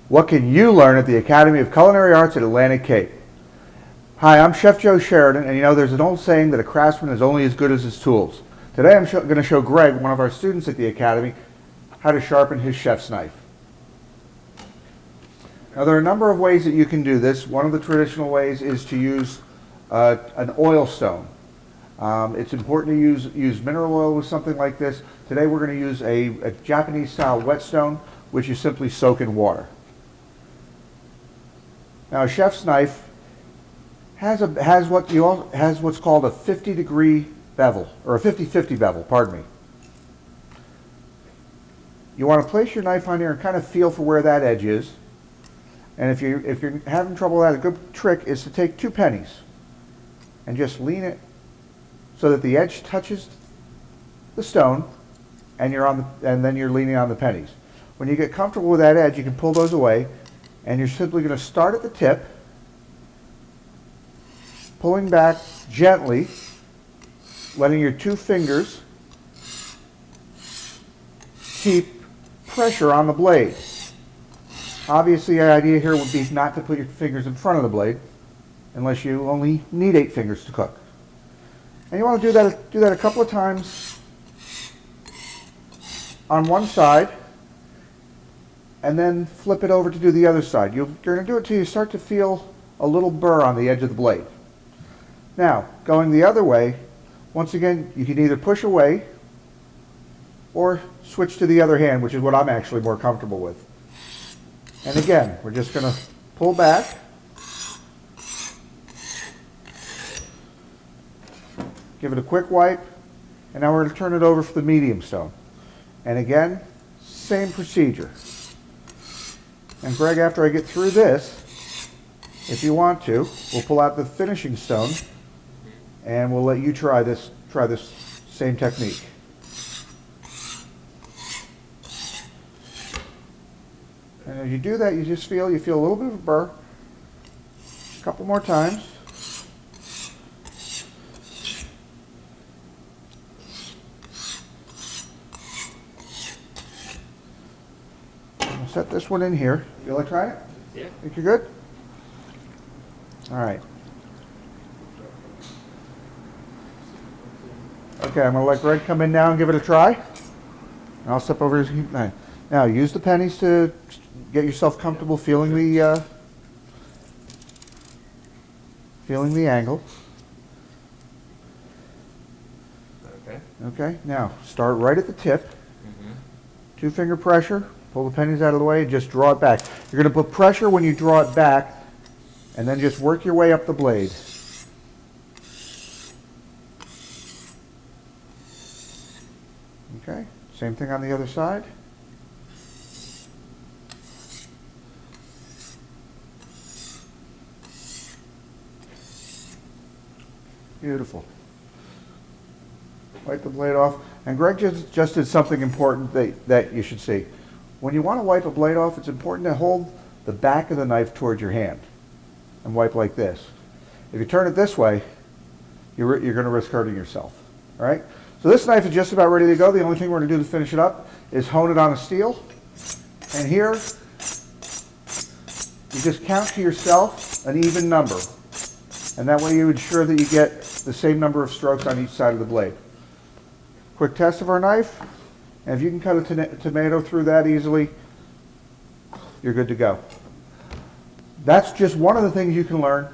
What can you learn at the Academy of Culinary Arts at Atlantic Cape? Hi, I'm Chef Joe Sheridan, and you know there's an old saying that a craftsman is only as good as his tools. Today I'm going to show Greg, one of our students at the Academy, how to sharpen his chef's knife. Now there are a number of ways that you can do this. One of the traditional ways is to use an oil stone. It's important to use mineral oil with something like this. Today we're going to use a Japanese style whetstone, which you simply soak in water. Now a chef's knife has what's called a 50-degree bevel, or a 50-50 bevel, pardon me. You want to place your knife on here and kind of feel for where that edge is. And if you're having trouble with that, a good trick is to take 2 pennies and just lean it so that the edge touches the stone, and then you're leaning on the pennies. When you get comfortable with that edge, you can pull those away, and you're simply going to start at the tip, pulling back gently, letting your 2 fingers keep pressure on the blade. Obviously, the idea here would be not to put your fingers in front of the blade, unless you only need 8 fingers to cook. And you want to do that a couple of times on one side, and then flip it over to do the other side. You're going to do it till you start to feel a little burr on the edge of the blade. Now, going the other way, once again, you can either push away or switch to the other hand, which is what I'm actually more comfortable with. And again, we're just going to pull back, give it a quick wipe, and now we're going to turn it over for the medium stone. And again, same procedure. And Greg, after I get through this, if you want to, we'll pull out the finishing stone and we'll let you try this same technique. And as you do that, you feel a little bit of a burr. A couple more times. I'll set this one in here. Feel like trying it? Yeah. Think you're good? All right. Okay, I'm going to let Greg come in now and give it a try. And I'll step over his knife. Now, use the pennies to get yourself comfortable feeling the angle. Okay. Okay, now start right at the tip. Mm-hmm. 2-finger pressure. Pull the pennies out of the way and just draw it back. You're going to put pressure when you draw it back, and then just work your way up the blade. Okay, same thing on the other side. Beautiful. Wipe the blade off. And Greg just did something important that you should see. When you want to wipe a blade off, it's important to hold the back of the knife towards your hand and wipe like this. If you turn it this way, you're going to risk hurting yourself. All right? So this knife is just about ready to go. The only thing we're going to do to finish it up is hone it on a steel. And here, you just count to yourself an even number. And that way you ensure that you get the same number of strokes on each side of the blade. Quick test of our knife. And if you can cut a tomato through that easily, you're good to go. That's just one of the things you can learn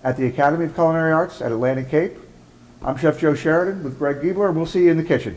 at the Academy of Culinary Arts at Atlantic Cape. I'm Chef Joe Sheridan with Greg Giebler, and we'll see you in the kitchen.